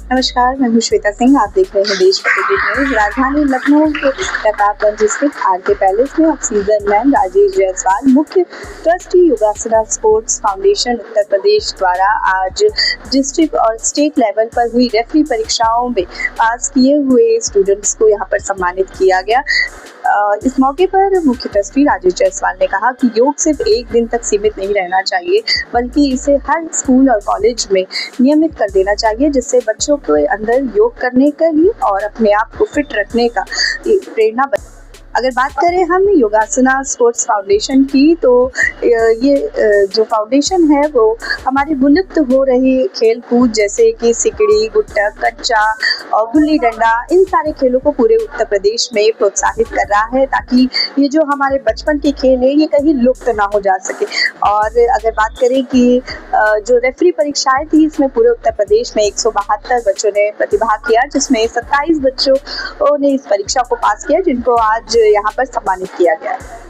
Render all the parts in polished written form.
नमस्कार, मैं हूँ श्वेता सिंह। आप देख रहे हैं देश प्रतिदिन न्यूज। राजधानी लखनऊ के रकाबगंज स्थित आरके पैलेस में ऑक्सीजन मैन राजेश जायसवाल, मुख्य trustee योगासना sports foundation Uttar Pradesh द्वारा आज डिस्ट्रिक्ट और स्टेट लेवल पर हुई रेफरी परीक्षाओं में पास किए हुए स्टूडेंट्स को यहाँ पर सम्मानित किया गया। इस मौके पर मुख्य ट्रस्टी राजेश जायसवाल ने कहा कि योग सिर्फ एक दिन तक सीमित नहीं रहना चाहिए, बल्कि इसे हर स्कूल और कॉलेज में नियमित कर देना चाहिए, जिससे बच्चों के अंदर योग करने के लिए और अपने आप को फिट रखने का प्रेरणा बने। अगर बात करें हम योगासना स्पोर्ट्स फाउंडेशन की, तो ये जो फाउंडेशन है वो हमारे विलुप्त हो रहे खेल कूद जैसे कि सिकड़ी, गुट्टा, कच्चा और गुल्ली डंडा, इन सारे खेलों को पूरे उत्तर प्रदेश में प्रोत्साहित कर रहा है, ताकि ये जो हमारे बचपन के खेल है ये कहीं लुप्त ना हो जा सके। और अगर बात करें कि जो रेफरी परीक्षाएं थी, इसमें पूरे उत्तर प्रदेश में 172 बच्चों ने प्रतिभाग किया, जिसमें 27 बच्चों ने इस परीक्षा को पास किया, जिनको आज यहाँ पर सम्मानित किया गया है।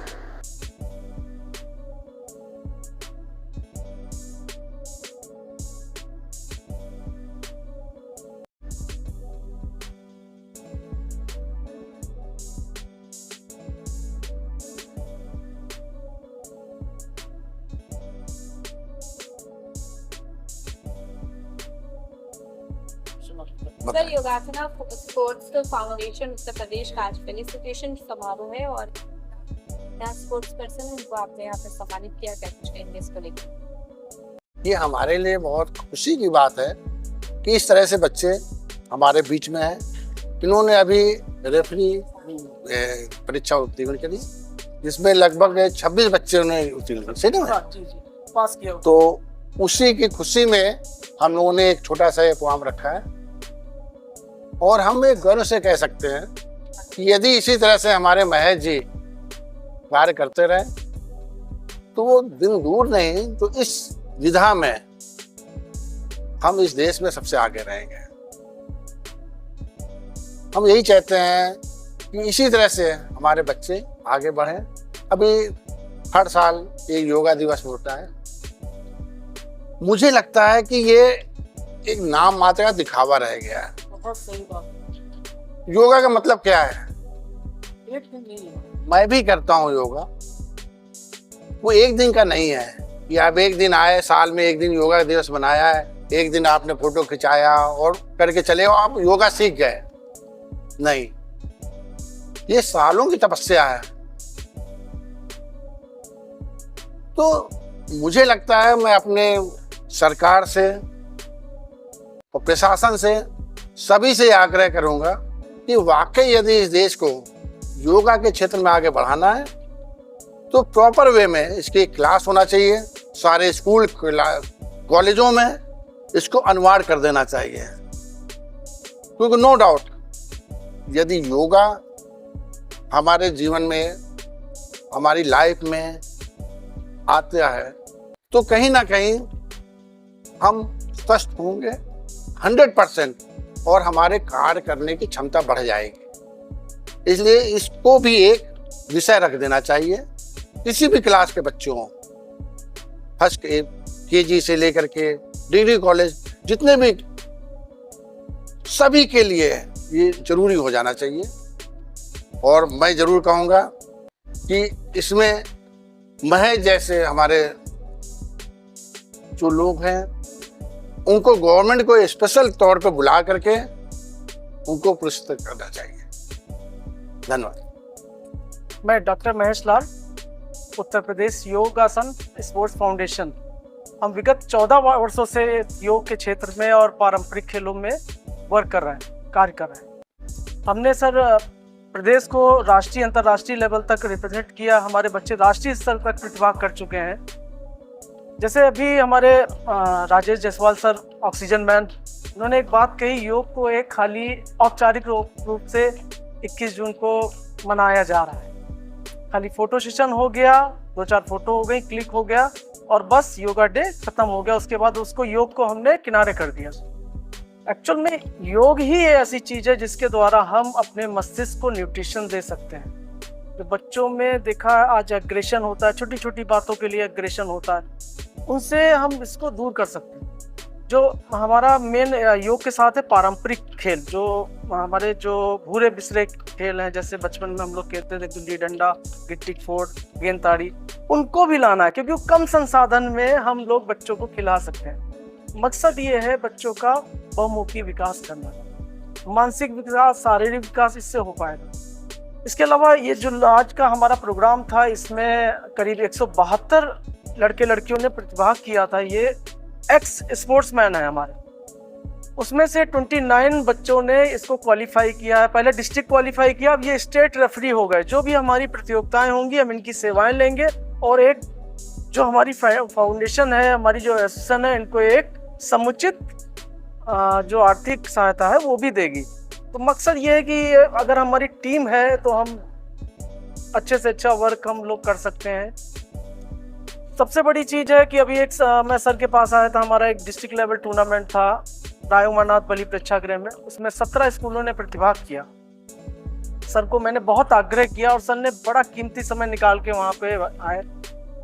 Sir, योगासना sports foundation Uttar Pradesh का आज फेलिसिटेशन समारोह है और यहाँ स्पोर्ट्स पर्सन उनको आपने यहाँ पे सम्मानित किया, क्या कुछ कहेंगे इसको लेकर? ये हमारे लिए बहुत खुशी की बात है कि इस तरह से बच्चे हमारे बीच में हैं। इन्होंने अभी रेफरी परीक्षा उत्तीर्ण करी, जिसमें लगभग 26 बच्चों ने उत्तीर्ण पास किया। तो उसी की खुशी में हम लोगों ने एक छोटा सा प्रोग्राम रखा है और हम एक गर्व से कह सकते हैं कि यदि इसी तरह से हमारे महेश जी कार्य करते रहे तो वो दिन दूर नहीं तो इस विधा में हम इस देश में सबसे आगे रहेंगे। हम यही चाहते हैं कि इसी तरह से हमारे बच्चे आगे बढ़ें। अभी हर साल एक योगा दिवस होता है। मुझे लगता है कि ये एक नाम मात्र का दिखावा रह गया है। बहुत सही बात। योगा का मतलब क्या है? एक दिन नहीं है। मैं भी करता हूँ योगा, वो एक दिन का नहीं है कि आप एक दिन आए, साल में एक दिन योगा दिवस बनाया है, एक दिन आपने फोटो खिंचाया और करके चले हो, आप योगा सीख गए। नहीं, ये सालों की तपस्या है। तो मुझे लगता है मैं अपने सरकार से और प्रशासन से सभी से आग्रह करूंगा कि वाकई यदि इस देश को योगा के क्षेत्र में आगे बढ़ाना है तो प्रॉपर वे में इसकी क्लास होना चाहिए। सारे स्कूल कॉलेजों में इसको अनिवार्य कर देना चाहिए, क्योंकि नो डाउट यदि योगा हमारे जीवन में, हमारी लाइफ में आता है तो कहीं ना कहीं हम स्वस्थ होंगे 100% और हमारे कार्य करने की क्षमता बढ़ जाएगी। इसलिए इसको भी एक विषय रख देना चाहिए। किसी भी क्लास के बच्चों, फर्स्ट केजी से लेकर के डिग्री कॉलेज, जितने भी, सभी के लिए ये जरूरी हो जाना चाहिए। और मैं जरूर कहूँगा कि इसमें महेश जैसे हमारे जो लोग हैं उनको गवर्नमेंट को स्पेशल तौर पे बुला करके उनको पुरस्कृत करना चाहिए। धन्यवाद। मैं डॉक्टर महेश लाल, उत्तर प्रदेश योगासन स्पोर्ट्स फाउंडेशन। हम विगत 14 वर्षों से योग के क्षेत्र में और पारंपरिक खेलों में वर्क कर रहे हैं, कार्य कर रहे हैं। हमने सर प्रदेश को राष्ट्रीय अंतर्राष्ट्रीय लेवल तक रिप्रेजेंट किया। हमारे बच्चे राष्ट्रीय स्तर तक प्रतिभाग कर चुके हैं। जैसे अभी हमारे Rajesh Jaiswal sir, oxygen man, उन्होंने एक बात कही, योग को एक खाली औपचारिक रूप से 21 जून को मनाया जा रहा है। खाली फोटो सेशन हो गया, 2-4 फोटो हो गई, क्लिक हो गया और बस योगा डे खत्म हो गया। उसके बाद उसको योग को हमने किनारे कर दिया। एक्चुअल में योग ही ऐसी चीज़ है जिसके द्वारा हम अपने मस्तिष्क को न्यूट्रिशन दे सकते हैं। जो बच्चों में देखा आज एग्रेशन होता है, छोटी छोटी बातों के लिए एग्रेशन होता है, उनसे हम इसको दूर कर सकते हैं। जो हमारा मेन योग के साथ है पारंपरिक खेल, जो हमारे जो भूरे बिसरे खेल हैं, जैसे बचपन में हम लोग खेलते थे गुल्ली डंडा, गिट्टी फोड़, गेंद ताड़ी, उनको भी लाना है, क्योंकि कम संसाधन में हम लोग बच्चों को खिला सकते हैं। मकसद ये है बच्चों का बहुमुखी विकास करना, मानसिक विकास, शारीरिक विकास इससे हो पाएगा। इसके अलावा ये जो आज का हमारा प्रोग्राम था, इसमें करीब 172 लड़के लड़कियों ने प्रतिभाग किया था। ये एक्स स्पोर्ट्समैन है हमारे, उसमें से 29 बच्चों ने इसको क्वालिफाई किया है। पहले डिस्ट्रिक्ट क्वालिफाई किया, अब ये स्टेट रेफरी हो गए। जो भी हमारी प्रतियोगिताएं होंगी हम इनकी सेवाएं लेंगे, और एक जो हमारी फाउंडेशन है, हमारी जो एसोसिएशन है, इनको एक समुचित जो आर्थिक सहायता है वो भी देगी। तो मकसद ये है कि अगर हमारी टीम है तो हम अच्छे से अच्छा वर्क हम लोग कर सकते हैं। सबसे बड़ी चीज़ है कि अभी मैं सर के पास आया था, हमारा एक डिस्ट्रिक्ट लेवल टूर्नामेंट था राय उमानाथ बलि प्रेक्षागृह में, उसमें 17 स्कूलों ने प्रतिभाग किया। सर को मैंने बहुत आग्रह किया और सर ने बड़ा कीमती समय निकाल के वहाँ पे आए,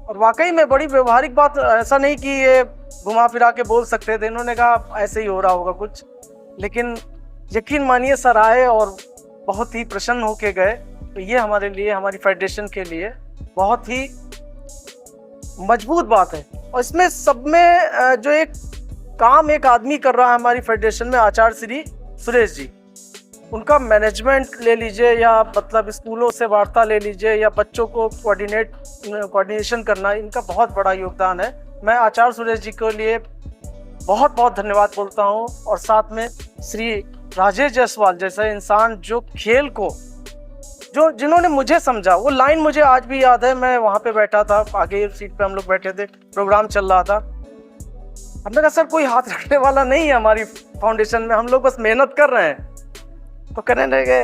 और वाकई में बड़ी व्यवहारिक बात, ऐसा नहीं कि ये घुमा फिरा के बोल सकते थे, इन्होंने कहा ऐसे ही हो रहा होगा कुछ, लेकिन यकीन मानिए सर आए और बहुत ही प्रसन्न होके गए। तो ये हमारे लिए, हमारी फेडरेशन के लिए बहुत ही मजबूत बात है। और इसमें सब में जो एक काम एक आदमी कर रहा है हमारी फेडरेशन में, आचार्य श्री सुरेश जी, उनका मैनेजमेंट ले लीजिए, या मतलब स्कूलों से वार्ता ले लीजिए, या बच्चों को कोऑर्डिनेशन करना, इनका बहुत बड़ा योगदान है। मैं आचार्य सुरेश जी के लिए बहुत बहुत धन्यवाद बोलता हूँ। और साथ में श्री राजेश जायसवाल जैसा इंसान, जो खेल को जिन्होंने मुझे समझा, वो लाइन मुझे आज भी याद है। मैं वहाँ पे बैठा था, आगे सीट पे हम लोग बैठे थे, प्रोग्राम चल रहा था। हमने कहा सर कोई हाथ रखने वाला नहीं है हमारी फाउंडेशन में, हम लोग बस मेहनत कर रहे हैं। तो कहने लगे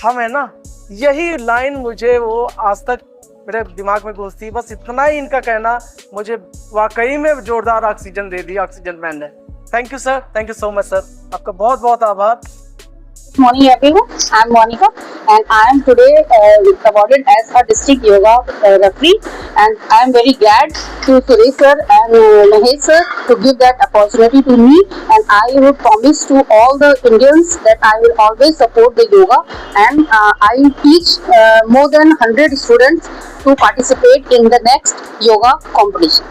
हम है ना, यही लाइन मुझे वो आज तक मेरे दिमाग में घुसती। बस इतना ही इनका कहना मुझे वाकई में जोरदार ऑक्सीजन दे दी, ऑक्सीजन मैन ने। Thank you sir, thank you so much sir, आपका बहुत बहुत आभार। Good morning everyone, I am Monica and I am today awarded as a district yoga referee, and I am very glad to Suresh sir and Mahesh sir to give that opportunity to me, and I would promise to all the Indians that I will always support the yoga, and I will teach more than 100 students to participate in the next yoga competition.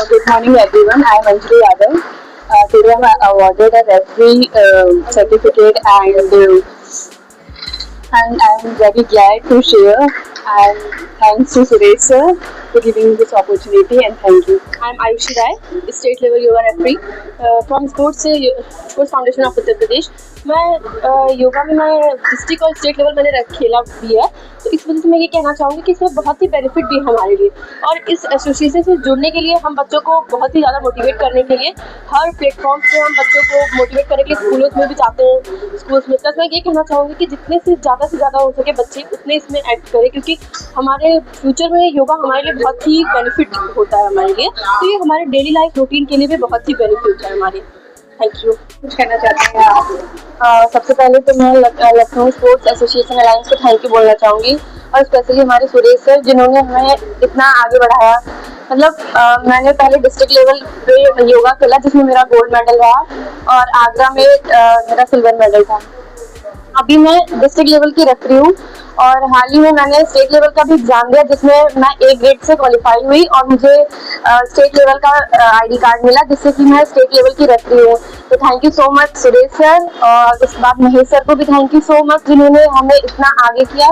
Good morning everyone, I am Anjali Yadav. Today I am awarded a referee certificate, and I am very glad to share, and thanks to Suresh sir for giving me this opportunity, and thank you. I am Ayushi Rai, state level yoga referee from Sports Foundation of Uttar Pradesh. मैं योगा में मैं district और state level मैंने खेला भी है, तो इस वजह से मैं ये कहना चाहूँगी कि इसमें बहुत ही बेनिफिट भी है हमारे लिए। और इस एसोसिएशन से जुड़ने के लिए हम बच्चों को बहुत ही ज़्यादा मोटिवेट करने के लिए हर प्लेटफॉर्म पे हम बच्चों को मोटिवेट करने के लिए स्कूलों में भी जाते हैं, स्कूल्स में। प्लस मैं ये कहना चाहूँगी कि जितने से ज़्यादा हो सके बच्चे उतने इसमें ऐड करें, क्योंकि हमारे फ्यूचर में योगा हमारे लिए बहुत ही बेनिफिट होता है हमारे लिए। तो ये हमारे डेली लाइफ रूटीन के लिए भी बहुत ही बेनिफिट है हमारे। Thank you. कुछ कहना चाहते हैं आप? सबसे पहले तो मैं लखनऊ स्पोर्ट्स एसोसिएशन अलायंस को थैंक यू बोलना चाहूँगी, और स्पेशली हमारे सुरेश सर जिन्होंने हमें इतना आगे बढ़ाया। मतलब मैंने पहले डिस्ट्रिक्ट लेवल पे योगा खेला जिसमें मेरा गोल्ड मेडल रहा, और आगरा में मेरा सिल्वर मेडल था। अभी मैं डिस्ट्रिक्ट लेवल की रेफरी हूँ, और हाल ही में मैंने स्टेट लेवल का भी एग्जाम दिया जिसमें मैं A ग्रेड से क्वालिफाई हुई, और मुझे स्टेट लेवल का ID कार्ड मिला, जिससे कि मैं स्टेट लेवल की रेफरी हूँ। तो thank you so much Suresh sir, और इस बात महेश सर को भी थैंक यू सो मच जिन्होंने हमें इतना आगे किया।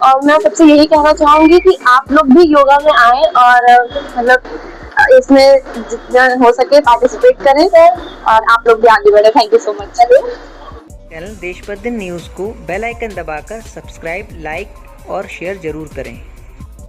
और मैं सबसे यही कहना चाहूँगी कि आप लोग भी योगा में आए, और मतलब इसमें जितना हो सके पार्टिसिपेट करें, और आप लोग भी आगे बढ़े। Thank you so much. Channel देश प्रतिदिन न्यूज़ को बेल आइकन दबाकर सब्सक्राइब, लाइक और शेयर जरूर करें।